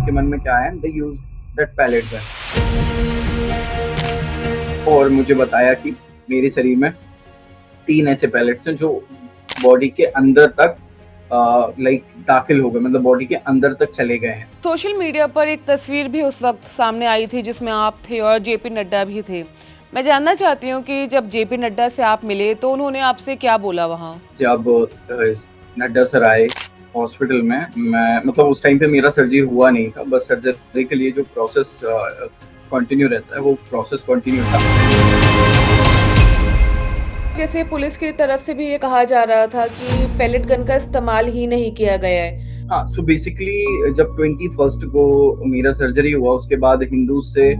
के मन में क्या आया, दे यूज दैट पैलेट गन। और मुझे बताया कि मेरे शरीर में 3 ऐसे पैलेट्स हैं जो बॉडी के अंदर तक लाइक दाखिल हो गए, मतलब बॉडी के अंदर तक चले गए हैं। सोशल मीडिया पर एक तस्वीर भी उस वक्त सामने आई थी जिसमें आप थे और जेपी नड्डा भी थे। मैं जानना चाहती हूँ कि जब जेपी नड्डा से आप मिले तो उन्होंने आपसे क्या बोला वहाँ? जब नड्डा सर आए हॉस्पिटल में, मैं मतलब उस टाइम पे मेरा सर्जरी हुआ नहीं था, बस सर्जरी के लिए जो प्रोसेस कंटिन्यू रहता है वो प्रोसेस कंटिन्यू था। जैसे पुलिस की तरफ से भी ये कहा जा रहा था कि पैलेट गन का इस्तेमाल ही नहीं किया गया है। हाँ, सो बेसिकली जब 21 को मेरा सर्जरी हुआ उसके बाद हिंदूज से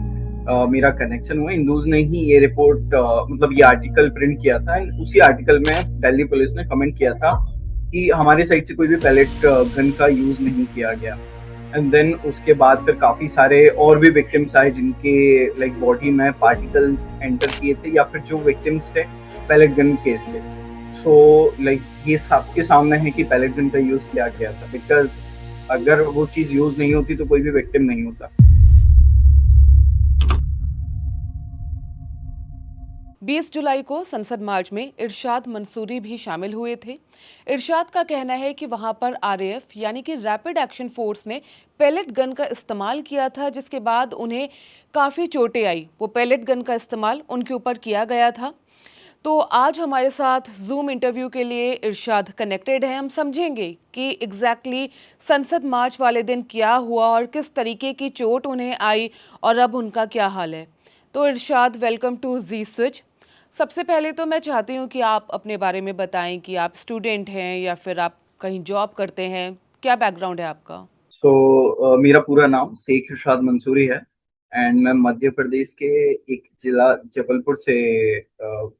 मेरा कनेक्शन हुआ। हिंदूज ने ही ये रिपोर्ट मतलब ये आर्टिकल प्रिंट किया था, एंड उसी आर्टिकल में दिल्ली पुलिस ने कमेंट किया था कि हमारे साइड से कोई भी पैलेट गन का यूज नहीं किया गया। एंड देन उसके बाद फिर काफी सारे और भी विक्टिम्स आए जिनके लाइक बॉडी में पार्टिकल्स एंटर किए थे, या फिर जो विक्टिम्स थे पैलेट गन केस के। सो लाइक ये सबके सामने है कि पैलेट गन का यूज किया गया था, बिकॉज अगर वो चीज यूज नहीं होती तो कोई भी विक्टिम नहीं होता। 20 जुलाई को संसद मार्च में इरशाद मंसूरी भी शामिल हुए थे। इरशाद का कहना है कि वहां पर आरएएफ यानी कि रैपिड एक्शन फोर्स ने पैलेट गन का इस्तेमाल किया था, जिसके बाद उन्हें काफ़ी चोटें आई। वो पैलेट गन का इस्तेमाल उनके ऊपर किया गया था। तो आज हमारे साथ जूम इंटरव्यू के लिए इरशाद कनेक्टेड हैं। हम समझेंगे कि एग्जैक्टली संसद मार्च वाले दिन क्या हुआ और किस तरीके की चोट उन्हें आई और अब उनका क्या हाल है। तो इरशाद, वेलकम टू जी स्विच। सबसे पहले तो मैं चाहती हूँ कि आप अपने बारे में बताएं कि आप स्टूडेंट हैं या फिर आप कहीं जॉब करते हैं, क्या बैकग्राउंड है आपका? मेरा पूरा नाम शेख इरशाद मंसूरी है, एंड मैं मध्य प्रदेश के एक जिला जबलपुर से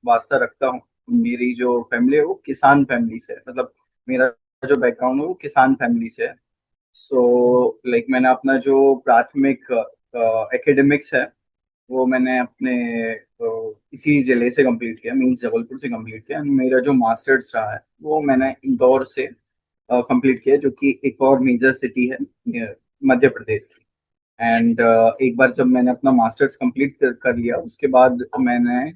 वास्ता रखता हूँ। मेरी जो फैमिली है वो किसान फैमिली से है, मतलब मेरा जो बैकग्राउंड है वो किसान फैमिली से है। सो लाइक मैंने अपना जो प्राथमिक एकेडमिक्स है वो मैंने अपने इसी जिले से कंप्लीट किया, मीन्स जबलपुर से कंप्लीट किया। मेरा जो मास्टर्स रहा है वो मैंने इंदौर से कंप्लीट किया, जो कि एक और मेजर सिटी है मध्य प्रदेश की। एंड एक बार जब मैंने अपना मास्टर्स कंप्लीट कर लिया उसके बाद मैंने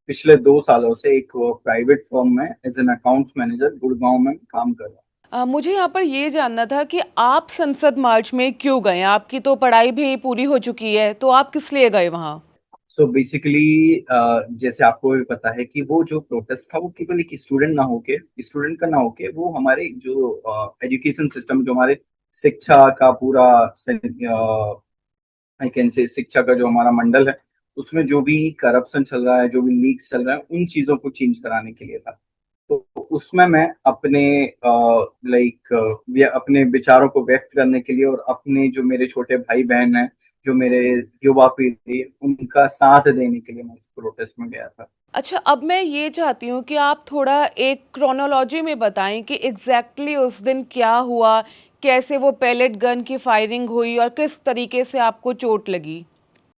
पिछले 2 सालों से एक प्राइवेट फर्म में as an accounts manager Gurgaon में काम कर रहा हूँ। मुझे यहाँ पर ये जानना था कि आप संसद मार्च में क्यों गए? आपकी तो पढ़ाई भी पूरी हो चुकी है, तो आप किस लिए गए वहाँ? सो बेसिकली जैसे आपको भी पता है कि वो जो प्रोटेस्ट था वो केवल एक स्टूडेंट का ना होके वो हमारे जो एजुकेशन सिस्टम, जो हमारे शिक्षा का पूरा आई कैन से शिक्षा का जो हमारा मंडल है उसमें जो भी करप्शन चल रहा है, जो भी लीक्स चल रहा है, उन चीजों को चेंज कराने के लिए था। तो उसमें मैं अपने लाइक अपने विचारों को व्यक्त करने के लिए और अपने जो मेरे छोटे भाई बहन हैं, जो मेरे युवा पीढ़ी है, उनका साथ देने के लिए मैं उस प्रोटेस्ट में गया था। अच्छा, अब मैं ये चाहती हूँ कि आप थोड़ा एक क्रोनोलॉजी में बताएं कि एग्जैक्टली उस दिन क्या हुआ, कैसे वो पैलेट गन की फायरिंग हुई और किस तरीके से आपको चोट लगी।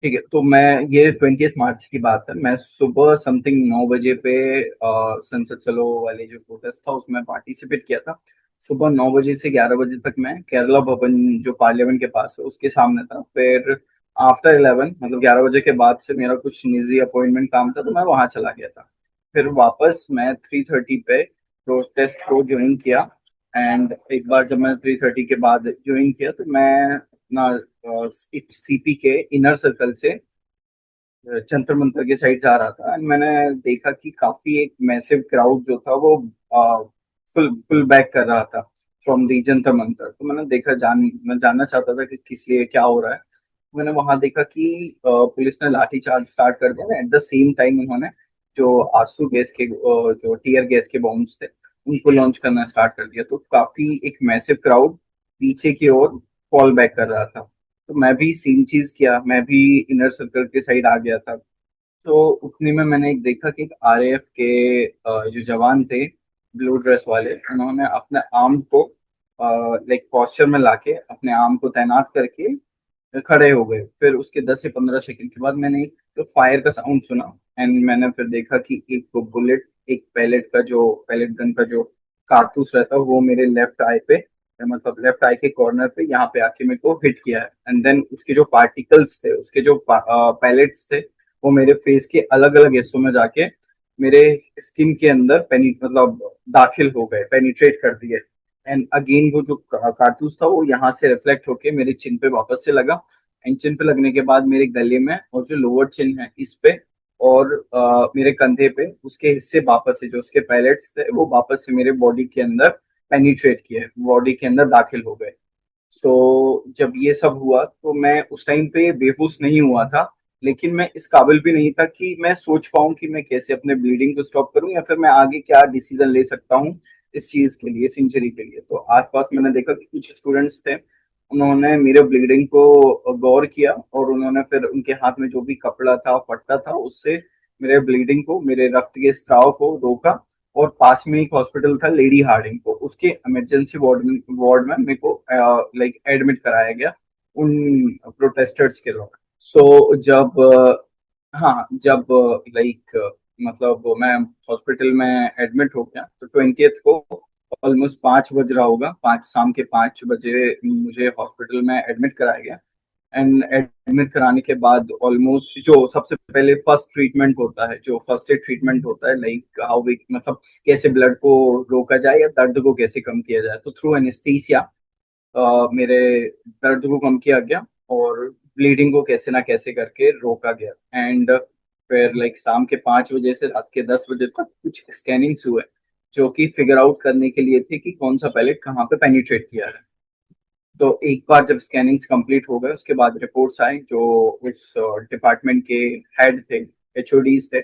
ठीक है, तो मैं ये 20 मार्च की बात है, मैं सुबह समथिंग 9 बजे पे संसद चलो वाले जो प्रोटेस्ट था उसमें पार्टिसिपेट किया था। सुबह 9 बजे से 11 बजे तक मैं केरला भवन जो पार्लियामेंट के पास है उसके सामने था। फिर आफ्टर 11 मतलब 11 बजे के बाद से मेरा कुछ निजी अपॉइंटमेंट काम था तो मैं वहां चला गया था। फिर वापस मैं 3:30 पे प्रोटेस्ट को ज्वाइन किया। एंड एक बार जब मैं 3:30 के बाद ज्वाइन किया तो मैं अपना सीपी के इनर सर्कल से जंतर मंतर के साइड जा रहा था, एंड मैंने देखा कि काफी एक मैसिव क्राउड जो था वो फुल फुल बैक कर रहा था फ्रॉम दी जंतर मंतर। तो मैंने देखा, मैं जानना चाहता था कि किस लिए क्या हो रहा है। मैंने वहां देखा कि पुलिस ने लाठी चार्ज स्टार्ट कर दिया। एट द सेम टाइम उन्होंने जो आंसू गैस के जो टीयर गैस के बॉम्ब्स थे उनको लॉन्च करना स्टार्ट कर दिया। तो काफी एक मैसिव क्राउड पीछे की ओर फॉल बैक कर रहा था। तो मैं भी सेम चीज किया, मैं भी इनर सर्कल के साइड आ गया था। तो उतने में मैंने एक देखा कि एक आरएएफ के जो जवान थे ब्लू ड्रेस वाले, उन्होंने अपने आर्म को लाइक पॉस्चर में लाके अपने आर्म को तैनात करके खड़े हो गए। फिर उसके 10 से 15 सेकंड के बाद मैंने एक फायर का साउंड सुना, एंड मैंने फिर देखा कि एक बुलेट, एक पैलेट गन का जो कारतूस रहता है वो मेरे लेफ्ट आई पे मतलब लेफ्ट आई के कॉर्नर पे यहाँ पे आके मेरे को हिट किया है। एंड देन उसके जो पार्टिकल्स थे, उसके जो पैलेट्स थे, वो मेरे फेस के अलग अलग हिस्सों में जाके मेरे स्किन के अंदर पेनी मतलब दाखिल हो गए, पेनिट्रेट कर दिए। एंड अगेन वो जो कारतूस था वो यहाँ से रिफ्लेक्ट होके मेरे चिन पे वापस से लगा। एंड चिन पे लगने के बाद मेरे गले में और जो लोअर चिन है इस पे और मेरे कंधे पे उसके हिस्से वापस से जो उसके पैलेट्स थे वो वापस से मेरे बॉडी के अंदर पेनिट्रेट किए, बॉडी के अंदर दाखिल हो गए। सो जब ये सब हुआ तो मैं उस टाइम पे बेहोश नहीं हुआ था, लेकिन मैं इस काबिल भी नहीं था कि मैं सोच पाऊं कि मैं कैसे अपने ब्लीडिंग को स्टॉप करूं या फिर मैं आगे क्या डिसीजन ले सकता हूं इस चीज के लिए, इस इंजरी के लिए। तो आसपास मैंने देखा कि कुछ स्टूडेंट्स थे, उन्होंने मेरे ब्लीडिंग को गौर किया और उन्होंने फिर उनके हाथ में जो भी कपड़ा था फट्टा था उससे मेरे ब्लीडिंग को, मेरे रक्त के स्त्राव को रोका। और पास में एक हॉस्पिटल था लेडी हार्डिंग, को उसके इमरजेंसी वार्ड में मेरे को लाइक एडमिट कराया गया उन प्रोटेस्टर्स के दौरान। सो जब हाँ जब लाइक मतलब मैं हॉस्पिटल में एडमिट हो गया तो 20th को ऑलमोस्ट 5 बज रहा होगा, 5 शाम के 5 बजे मुझे हॉस्पिटल में एडमिट कराया गया। एंड एडमिट कराने के बाद ऑलमोस्ट जो सबसे पहले फर्स्ट ट्रीटमेंट होता है, जो फर्स्ट एड ट्रीटमेंट होता है, लाइक हाउ वी मतलब कैसे ब्लड को रोका जाए या दर्द को कैसे कम किया जाए, तो थ्रू एनेस्थीसिया मेरे दर्द को कम किया गया और ब्लीडिंग को कैसे ना कैसे करके रोका गया। एंड फिर लाइक शाम के 5 बजे से रात के 10 बजे तक कुछ स्कैनिंग्स हुए जो कि फिगर आउट करने के लिए थे कि कौन सा पैलेट कहाँ पे पेनिट्रेट किया है। तो एक बार जब स्कैनिंग्स कंप्लीट हो गए उसके बाद रिपोर्ट्स आए, जो उस डिपार्टमेंट के हेड थे, एचओडीज थे,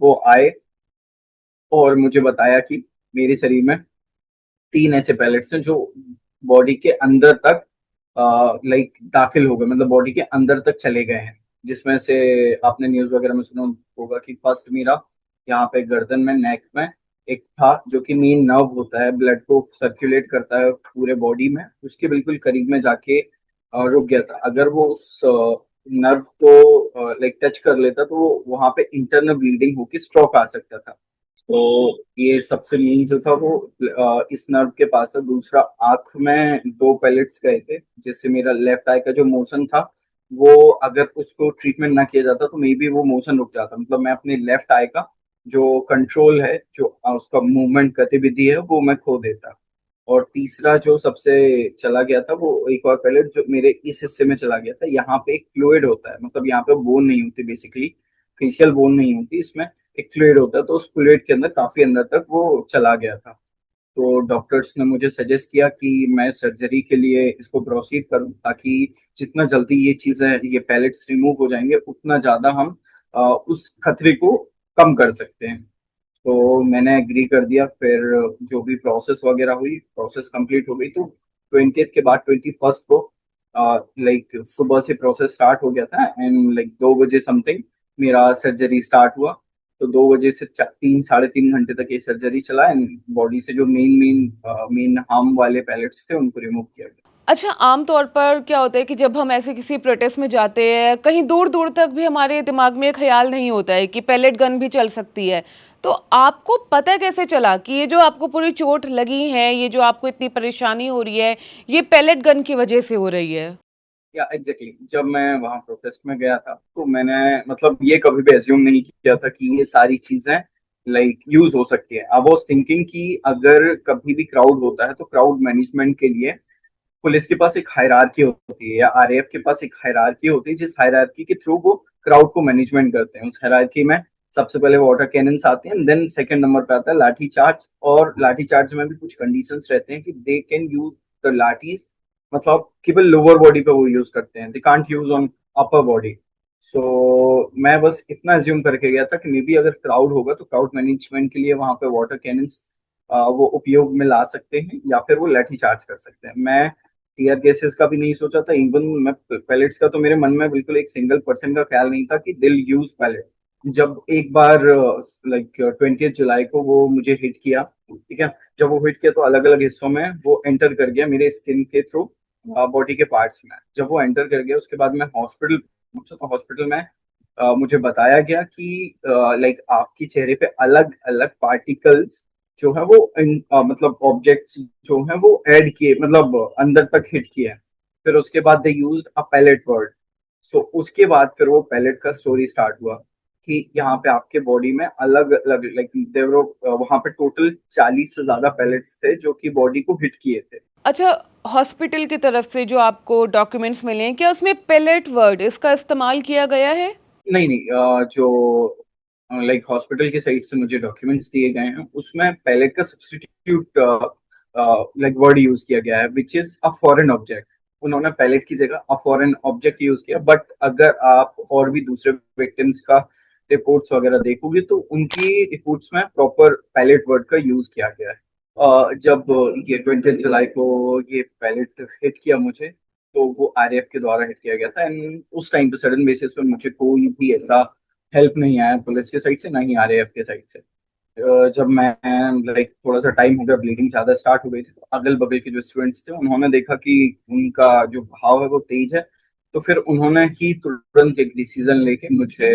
वो आए और मुझे बताया कि मेरे शरीर में 3 ऐसे पैलेट्स हैं जो बॉडी के अंदर तक लाइक दाखिल हो गए, मतलब बॉडी के अंदर तक चले गए हैं। जिसमें से आपने न्यूज वगैरह में सुना होगा कि फर्स्ट मेरा यहाँ पे गर्दन में, नेक में एक था जो कि मेन नर्व होता है, ब्लड को सर्कुलेट करता है पूरे बॉडी में, उसके बिल्कुल करीब में जाके रुक गया था। अगर वो उस नर्व को लाइक टच कर लेता तो वो वहां पे इंटरनल ब्लीडिंग होके स्ट्रोक आ सकता था। तो ये सबसे मेन जो था वो इस नर्व के पास था। दूसरा, आंख में 2 पैलेट्स गए थे जिससे मेरा लेफ्ट आई का जो मोशन था वो, अगर उसको ट्रीटमेंट ना किया जाता तो मे बी वो मोशन रुक जाता, मतलब मैं अपने लेफ्ट आई का जो कंट्रोल है, जो उसका मूवमेंट गतिविधि है, वो मैं खो देता। और तीसरा जो सबसे चला गया था वो एक और पैलेट जो मेरे इस हिस्से में चला गया था, यहाँ पे एक फ्लूइड होता है, मतलब यहाँ पे बोन नहीं होती बेसिकली, फेशियल बोन नहीं होती इसमें, एक फ्लूइड होता है, तो उस फ्लूइड के अंदर काफी अंदर तक वो चला गया था। तो डॉक्टर्स ने मुझे सजेस्ट किया कि मैं सर्जरी के लिए इसको प्रोसीड करूं, ताकि जितना जल्दी ये चीजें, ये पैलेट्स रिमूव हो जाएंगे उतना ज्यादा हम उस खतरे को कम कर सकते हैं। तो मैंने एग्री कर दिया। फिर जो भी प्रोसेस वगैरह हुई, प्रोसेस कंप्लीट हो गई, तो 20th के बाद 21st को लाइक सुबह से प्रोसेस स्टार्ट हो गया था। एंड लाइक 2 बजे समथिंग मेरा सर्जरी स्टार्ट हुआ। तो 2 बजे से 3 साढ़े 3 घंटे तक ये सर्जरी चला एंड बॉडी से जो मेन हार्म वाले पैलेट्स थे उनको रिमूव किया गया। अच्छा, आम तौर पर क्या होता है कि जब हम ऐसे किसी प्रोटेस्ट में जाते हैं, कहीं दूर-दूर तक भी हमारे दिमाग में ये ख़्याल नहीं होता है कि पेलेट गन भी चल सकती है। तो आपको पता कैसे चला कि ये जो आपको पूरी चोट लगी है, ये जो आपको इतनी परेशानी हो रही है, ये पेलेट गन की वजह से हो रही है? या एग्जैक्टली जब मैं वहां प्रोटेस्ट में गया था तो मैंने मतलब ये कभी भी एज्यूम नहीं किया था कि ये सारी चीजें लाइक यूज हो सकती है। आई वाज थिंकिंग कि अगर कभी भी क्राउड होता है तो क्राउड मैनेजमेंट के लिए पुलिस के पास एक हायरार्की होती है या आरएएफ के पास एक हायरार्की होती है, जिस हायरार्की के थ्रू वो क्राउड को मैनेजमेंट करते हैं। उस हायरार्की में सबसे पहले वाटर कैनन्स आते हैं, देन सेकंड नंबर पे आता है लाठी चार्ज। और लाठी चार्ज में भी कुछ कंडीशंस रहते हैं कि they can use the lathis, मतलब केवल लोअर बॉडी पे वो यूज करते हैं, they can't use on upper body. So मैं बस इतना एज्यूम करके गया था कि मे बी अगर क्राउड होगा तो क्राउड मैनेजमेंट के लिए वहां पे वाटर कैनन्स वो उपयोग में ला सकते हैं या फिर वो लाठी चार्ज कर सकते हैं। मैं टीयर गैसेस का भी नहीं सोचा था, इवन मैं पैलेट्स का तो मेरे मन में बिल्कुल एक सिंगल परसेंट का ख्याल नहीं था कि दिल यूज पैलेट। जब एक बार लाइक 20 जुलाई को वो मुझे हिट किया, ठीक है, जब वो हिट किया तो अलग अलग हिस्सों में वो एंटर कर गया मेरे स्किन के थ्रू, बॉडी के पार्ट्स में। जब वो एंटर कर गया उसके बाद मैं हॉस्पिटल पहुंचा, तो हॉस्पिटल में मुझे बताया गया कि लाइक आपके चेहरे पे अलग अलग पार्टिकल्स जो है वो मतलब ऑब्जेक्ट्स जो है वो ऐड किए, मतलब अंदर तक हिट किए हैं। फिर उसके बाद they used a pallet word. So उसके बाद फिर वो पैलेट का स्टोरी स्टार्ट हुआ कि यहाँ पे आपके बॉडी में अलग अलग, लाइक देवर, वहां पे टोटल 40 से ज्यादा पैलेट्स थे जो कि बॉडी को हिट किए थे। अच्छा, हॉस्पिटल की तरफ से जो आपको डॉक्यूमेंट्स मिले हैं, क्या उसमें पेलेट वर्ड इसका इस्तेमाल किया गया है? नहीं नहीं, जो लाइक हॉस्पिटल की साइड से मुझे डॉक्यूमेंट्स दिए गए हैं उसमें पैलेट का सब्स्टिट्यूट लाइक वर्ड यूज किया गया है, which is a foreign object. उन्होंने पैलेट की जगह अ फॉरेन ऑब्जेक्ट यूज किया, बट अगर आप और भी दूसरे विक्टिम्स का रिपोर्ट्स वगैरह देखोगे तो उनकी रिपोर्ट्स में प्रॉपर पैलेट वर्ड का यूज किया गया है। जब ये 20 जुलाई को ये पैलेट हिट किया मुझे, तो वो आरएएफ के द्वारा हिट किया गया था। एंड उस टाइम पे सडन बेसिस पे मुझे कोई भी ऐसा हेल्प नहीं आया पुलिस के साइड से, ना ही आरएएफ के साइड से। जब मैं लाइक थोड़ा सा टाइम हो गया, ब्लीडिंग ज्यादा स्टार्ट हो गई थी, तो अगल बगल के जो स्टूडेंट्स थे उन्होंने देखा कि उनका जो भाव है वो तेज है। तो फिर उन्होंने ही तुरंत एक डिसीजन लेके मुझे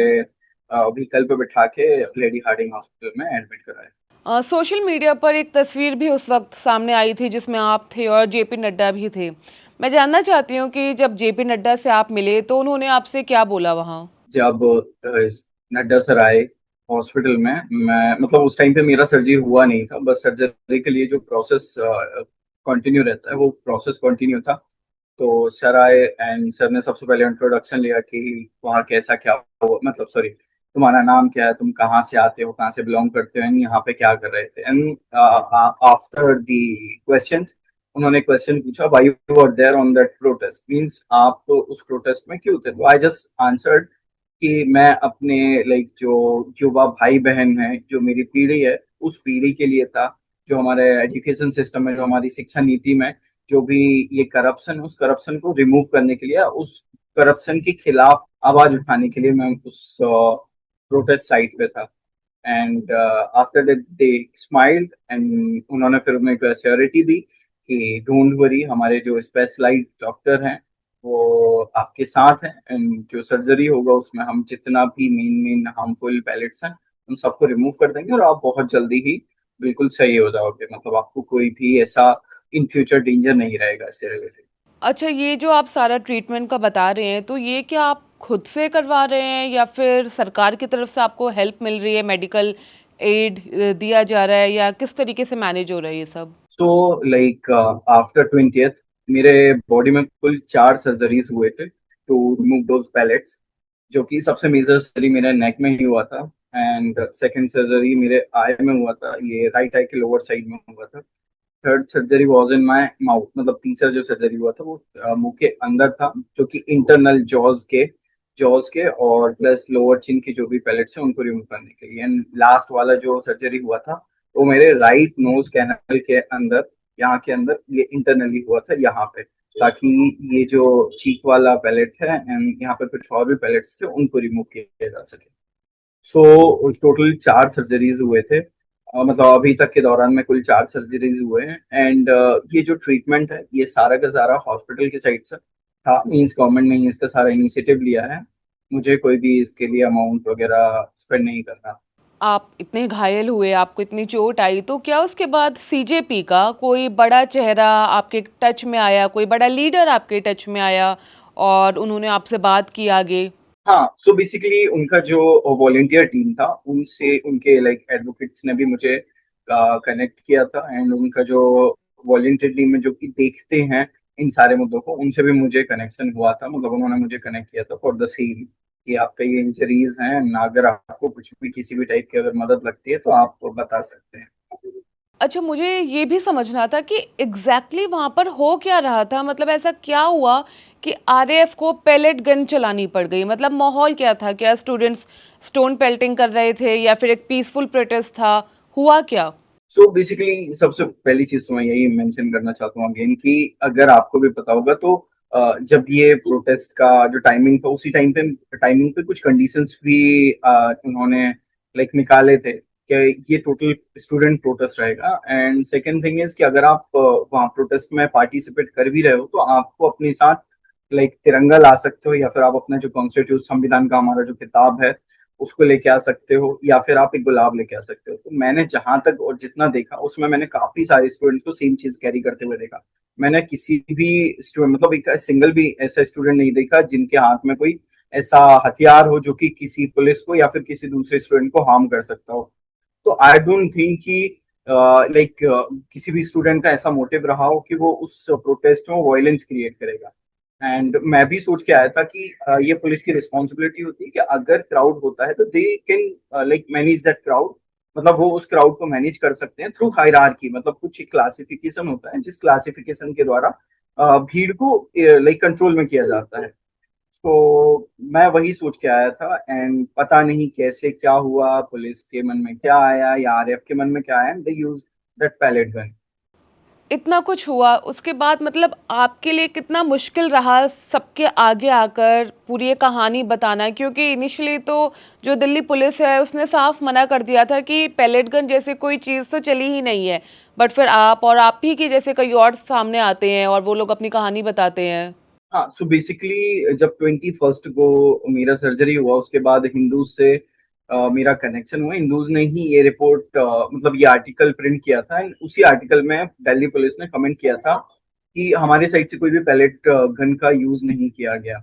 व्हीकल पे बिठा के लेडी हार्डिंग हॉस्पिटल में एडमिट कराया। सोशल मीडिया पर एक तस्वीर भी उस वक्त सामने आई थी जिसमें आप थे और जेपी नड्डा भी थे। मैं जानना चाहती हूँ कि जब जेपी नड्डा से आप मिले तो उन्होंने आपसे क्या बोला वहाँ? जब नड्डा सर आए हॉस्पिटल में, मैं मतलब उस टाइम पे मेरा सर्जरी हुआ नहीं था, बस सर्जरी के लिए जो प्रोसेस कंटिन्यू रहता है वो प्रोसेस कंटिन्यू था। तो सर आए एंड सर ने सबसे पहले इंट्रोडक्शन लिया कि वहाँ कैसा क्या हुआ, मतलब सॉरी, तुम्हारा नाम क्या है, तुम कहाँ से आते हो, कहाँ से बिलोंग करते हो, एंड यहाँ पे क्या कर रहे थे। एंड आफ्टर दी क्वेश्चन, उन्होंने क्वेश्चन पूछा, why you were there on that protest, means आप तो उस प्रोटेस्ट में क्यों थे। तो आई जस्ट आंसर्ड कि मैं अपने लाइक जो युवा भाई बहन हैं, जो मेरी पीढ़ी है, उस पीढ़ी के लिए था। जो हमारे एजुकेशन सिस्टम में, जो हमारी शिक्षा नीति में जो भी ये करप्शन है, उस करप्शन को रिमूव करने के लिए, उस करप्शन के खिलाफ आवाज उठाने के लिए मैं उस प्रोटेस्ट साइट पे था। And after that they smiled and उन्होंने फिर मेरे को श्योरिटी दी कि डोंट वरी, हमारे जो स्पेशलाइज्ड डॉक्टर हैं वो आपके साथ हैं, एंड जो सर्जरी होगा उसमें हम जितना भी मेन मेन हार्मफुल पैलेट्स हैं उन सबको रिमूव कर देंगे, और आप बहुत जल्दी ही बिल्कुल सही हो जाओगे, मतलब आपको कोई भी ऐसा इन फ्यूचर डेंजर नहीं रहेगा इससे रिलेटेड। अच्छा, ये जो आप सारा ट्रीटमेंट का बता रहे हैं, तो ये क्या आप खुद से करवा रहे हैं या फिर सरकार की तरफ से आपको हेल्प मिल रही है, मेडिकल एड दिया जा रहा है, या किस तरीके से मैनेज हो रहा है ये सब? तो लाइक आफ्टर 20th मेरे बॉडी में कुल 4 सर्जरीज हुए थे टू रिमूव दोज पैलेट्स, जो कि सबसे मेजर सर्जरी मेरे नेक में ही हुआ था, एंड सेकंड सर्जरी मेरे आई में हुआ था, ये राइट आई के लोअर साइड में हुआ था। Third surgery was in my mouth, मतलब तीसरा जो सर्जरी हुआ था वो मुंह के अंदर था, जो कि इंटरनल जॉज के और प्लस लोअर चिन की जो भी पैलेट्स हैं उनको रिमूव करने के लिए। एंड लास्ट वाला जो सर्जरी हुआ था वो मेरे राइट नोज कैनल के अंदर, यहाँ के अंदर, ये इंटरनली हुआ था यहाँ पे, ताकि ये जो चीक वाला पैलेट है एंड यहाँ पे कुछ और भी पैलेट्स थे उनको रिमूव किया जा सके। सो टोटल 4 सर्जरीज हुए थे, मतलब अभी तक के दौरान में कुल 4 सर्जरीज हुए हैं। एंड ये जो ट्रीटमेंट है ये सारा का सारा हॉस्पिटल की साइड से था, मीन्स गवर्नमेंट ने इसका सारा इनिशिएटिव लिया है, मुझे कोई भी इसके लिए अमाउंट वगैरह स्पेंड नहीं करना। आप इतने घायल हुए, आपको इतनी चोट आई, तो क्या उसके बाद सीजेपी का कोई बड़ा चेहरा आपके टच में आया, कोई बड़ा लीडर आपके टच में आया और उन्होंने आपसे बात की आगे? हाँ, तो बेसिकली उनका जो वॉलेंटियर टीम था उनसे, उनके लाइक एडवोकेट्स ने भी मुझे कनेक्ट किया था, एंड उनका जो वॉलेंटियर टीम में जो कि देखते हैं इन सारे मुद्दों को, उनसे भी मुझे कनेक्शन हुआ था, मतलब उन्होंने मुझे कनेक्ट किया था फॉर द सेम कि आपका ये इंजरीज हैं ना, अगर आपको कुछ भी किसी भी टाइप की अगर मदद लगती है तो आप बता सकते हैं। अच्छा, मुझे ये भी समझना था कि एग्ज़ैक्टली वहाँ पर हो क्या रहा था? मतलब ऐसा क्या हुआ कि आरएएफ को पेलेट गन चलानी पड़ गई? मतलब माहौल क्या था? क्या स्टूडेंट्स स्टोन पेल्टिंग कर रहे थे या फिर एक पीसफुल प्रोटेस्ट था? हुआ क्या? सो बेसिकली सबसे पहली चीज तो मैं यही मेंशन करना चाहता हूँ अगेन कि अगर आपको भी पता होगा तो जब ये प्रोटेस्ट का जो टाइमिंग था उसी टाइमिंग पे कुछ कंडीशंस भी उन्होंने लाइक निकाले थे कि ये टोटल स्टूडेंट प्रोटेस्ट रहेगा। एंड सेकेंड थिंग इज कि अगर आप वहाँ प्रोटेस्ट में पार्टिसिपेट कर भी रहे हो तो आपको अपने साथ लाइक तिरंगा ला सकते हो, या फिर आप अपना जो कॉन्स्टिट्यूट संविधान का हमारा जो किताब है उसको लेके आ सकते हो, या फिर आप एक गुलाब लेके आ सकते हो। तो मैंने जहां तक और जितना देखा उसमें मैंने काफी सारे स्टूडेंट्स को सेम चीज कैरी करते हुए देखा। मैंने किसी भी स्टूडेंट, मतलब एक सिंगल भी ऐसा स्टूडेंट नहीं देखा जिनके हाथ में कोई ऐसा हथियार हो जो कि किसी पुलिस को या फिर किसी दूसरे स्टूडेंट को हार्म कर सकता हो। तो आई डोंट थिंक कि लाइक किसी भी स्टूडेंट का ऐसा मोटिव रहा हो कि वो उस प्रोटेस्ट में वायलेंस क्रिएट करेगा। एंड मैं भी सोच के आया था कि ये पुलिस की रिस्पॉन्सिबिलिटी होती है कि अगर क्राउड होता है तो they can like manage that crowd. मतलब वो उस क्राउड को मैनेज कर सकते हैं थ्रू हायरार्की, मतलब कुछ क्लासिफिकेशन होता है जिस क्लासिफिकेशन के द्वारा भीड़ को लाइक कंट्रोल में किया जाता है। तो मैं वही सोच के आया था, एंड पता नहीं कैसे क्या हुआ, पुलिस के मन में क्या आया या आरएफ के मन में क्या आया, दे यूज दैट पैलेट गन। इतना कुछ हुआ, उसके बाद मतलब आपके लिए कितना मुश्किल रहा सबके आगे आकर पूरी ये कहानी बताना? क्योंकि इनिशियली तो जो दिल्ली पुलिस है उसने साफ मना कर दिया था कि पैलेट गन जैसे कोई चीज़ तो चली ही नहीं है। बट फिर आप और आप ही के जैसे कई और सामने आते हैं और वो लोग अपनी कहानी बताते हैं। हाँ, सो बेसिकली जब 21st को मेरा सर्जरी हुआ उसके बाद हिंदूज से मेरा कनेक्शन हुआ। हिंदूज ने ही ये रिपोर्ट मतलब ये आर्टिकल प्रिंट किया था, एंड उसी आर्टिकल में दिल्ली पुलिस ने कमेंट किया था कि हमारे साइड से कोई भी पैलेट गन का यूज नहीं किया गया।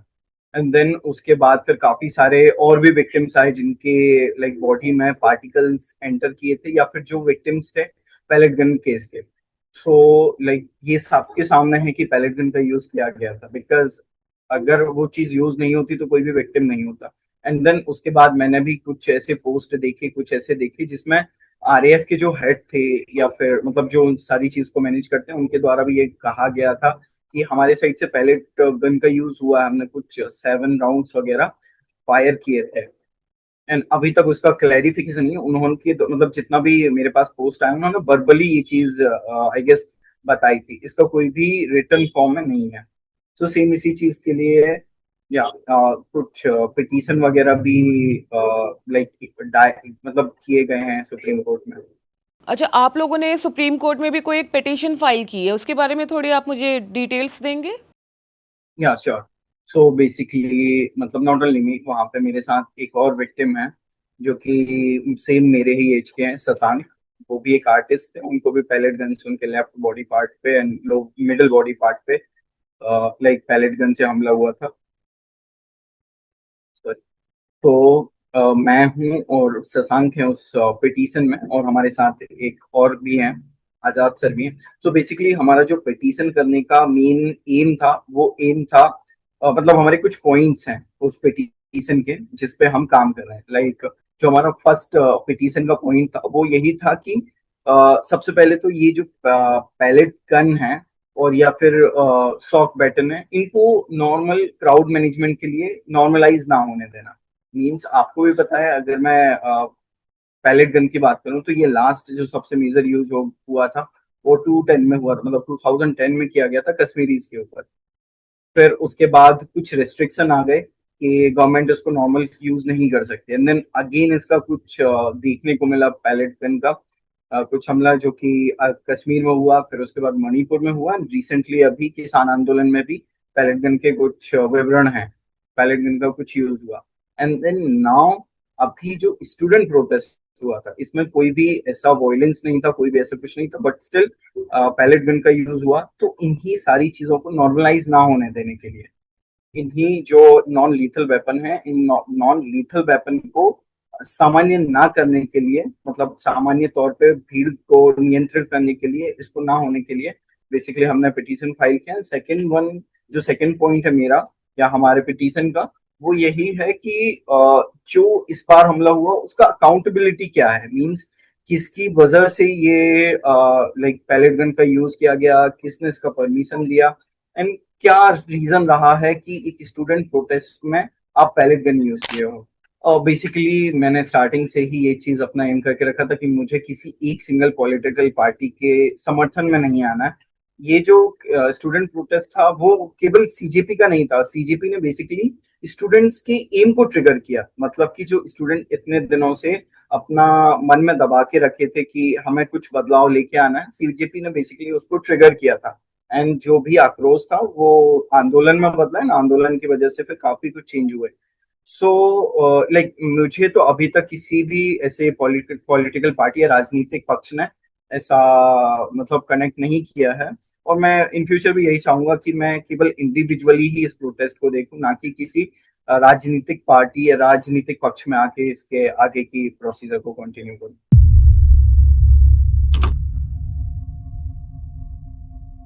एंड देन उसके बाद फिर काफी सारे और भी विक्टिम्स आए जिनके लाइक बॉडी में पार्टिकल्स एंटर किए थे, या फिर जो विक्टिम्स थे पैलेट गन केस के। सो लाइक ये सबके सामने है कि पैलेट गन का यूज किया गया था, बिकॉज अगर वो चीज यूज नहीं होती तो कोई भी विक्टिम नहीं होता। एंड देन उसके बाद मैंने भी कुछ ऐसे पोस्ट देखे, कुछ ऐसे देखे जिसमें आरएएफ के जो हेड थे या फिर मतलब जो सारी चीज को मैनेज करते हैं उनके द्वारा भी ये कहा गया था कि हमारे साइड से पैलेट गन का यूज हुआ है, हमने कुछ 7 राउंड्स वगैरह फायर किए थे। एंड अभी तक उसका क्लैरिफिकेशन नहीं है। उन्होंने मतलब जितना भी मेरे पास पोस्ट आया उन्होंने वर्बली ये चीज आई गेस बताई थी, इसका कोई भी रिटर्न फॉर्म में नहीं है। तो सेम इसी चीज के लिए या कुछ पिटीशन वगैरह भी लाइक मतलब किए गए हैं सुप्रीम कोर्ट में। अच्छा, आप लोगों ने सुप्रीम कोर्ट में भी कोई एक पिटीशन फाइल की है, उसके बारे में थोड़ी आप मुझे डिटेल्स देंगे? या श्योर। सो बेसिकली मतलब नॉट ओनली मी, वहाँ पे मेरे साथ एक और विक्टिम है जो कि सेम मेरे ही एज के हैं, शशांक। वो भी एक आर्टिस्ट थे, उनको भी पैलेट गन से उनके लेफ्ट बॉडी पार्ट पे and low middle body part पे लाइक पैलेट गन से हमला हुआ था। Sorry। तो मैं हूँ और शशांक है उस पिटीशन में, और हमारे साथ एक और भी हैं, आजाद सर भी हैं। सो बेसिकली हमारा जो पिटीशन करने का मेन एम था वो एम था मतलब हमारे कुछ पॉइंट्स हैं उस पिटीशन के जिस पे हम काम कर रहे हैं। लाइक जो हमारा फर्स्ट पिटीशन का पॉइंट था वो यही था कि सबसे पहले तो ये जो पैलेट गन है और या फिर शॉक बैटन है, इनको नॉर्मल क्राउड मैनेजमेंट के लिए नॉर्मलाइज ना होने देना। मीन्स आपको भी पता है, अगर मैं पैलेट गन की बात करूं तो ये लास्ट जो सबसे मेजर यूज हुआ था वो 2010 में हुआ था, मतलब 2010 में किया गया था कश्मीरीज के ऊपर। फिर उसके बाद कुछ रेस्ट्रिक्शन आ गए कि गवर्नमेंट इसको नॉर्मल यूज नहीं कर सकती। एंड देन अगेन इसका कुछ देखने को मिला पैलेट गन का कुछ हमला जो कि कश्मीर में हुआ, फिर उसके बाद मणिपुर में हुआ, रिसेंटली अभी किसान आंदोलन में भी पैलेट गन के कुछ विवरण हैं, पैलेट गन का कुछ यूज हुआ। एंड देन नाउ अभी जो स्टूडेंट प्रोटेस्ट हुआ था इसमें कोई भी ऐसा वॉयलेंस नहीं था, कोई भी ऐसा कुछ नहीं था, बट स्टिल पैलेट गन का यूज हुआ। तो इन्हीं सारी चीजों को नॉर्मलाइज ना होने देने के लिए, इन्हीं जो नॉन लीथल वेपन है, इन नॉन लीथल वेपन को सामान्य ना करने के लिए, मतलब सामान्य तौर पे भीड़ को नियंत्रित करने के लिए, इसको ना होने के लिए बेसिकली हमने पिटीशन फाइल किया। सेकंड वन, जो सेकंड पॉइंट है मेरा या हमारे पिटीशन का, वो यही है कि जो इस बार हमला हुआ उसका अकाउंटेबिलिटी क्या है। मींस किसकी वजह से ये लाइक पैलेट गन का यूज किया गया, किसने इसका परमिशन दिया, एंड क्या रीजन रहा है कि एक स्टूडेंट प्रोटेस्ट में आप पैलेट गन यूज किए हो। और बेसिकली मैंने स्टार्टिंग से ही ये चीज अपना एम करके रखा था कि मुझे किसी एक सिंगल पॉलिटिकल पार्टी के समर्थन में नहीं आना है। ये जो स्टूडेंट प्रोटेस्ट था वो केवल सीजेपी का नहीं था, सीजेपी ने बेसिकली स्टूडेंट्स के एम को ट्रिगर किया। मतलब कि जो स्टूडेंट इतने दिनों से अपना मन में दबा के रखे थे कि हमें कुछ बदलाव लेके आना है, सीजेपी ने बेसिकली उसको ट्रिगर किया था। एंड जो भी आक्रोश था वो आंदोलन में बदला है ना, आंदोलन की वजह से फिर काफी कुछ चेंज हुए। सो लाइक मुझे तो अभी तक किसी भी ऐसे पॉलिटिकल पार्टी या राजनीतिक पक्ष ने ऐसा मतलब कनेक्ट नहीं किया है। और मैं इन फ्यूचर भी यही चाहूंगा कि मैं केवल इंडिविजुअली ही इस प्रोटेस्ट को देखूं, ना कि किसी राजनीतिक पार्टी या राजनीतिक पक्ष में आके इसके आगे की प्रोसीजर को कंटिन्यू करूं।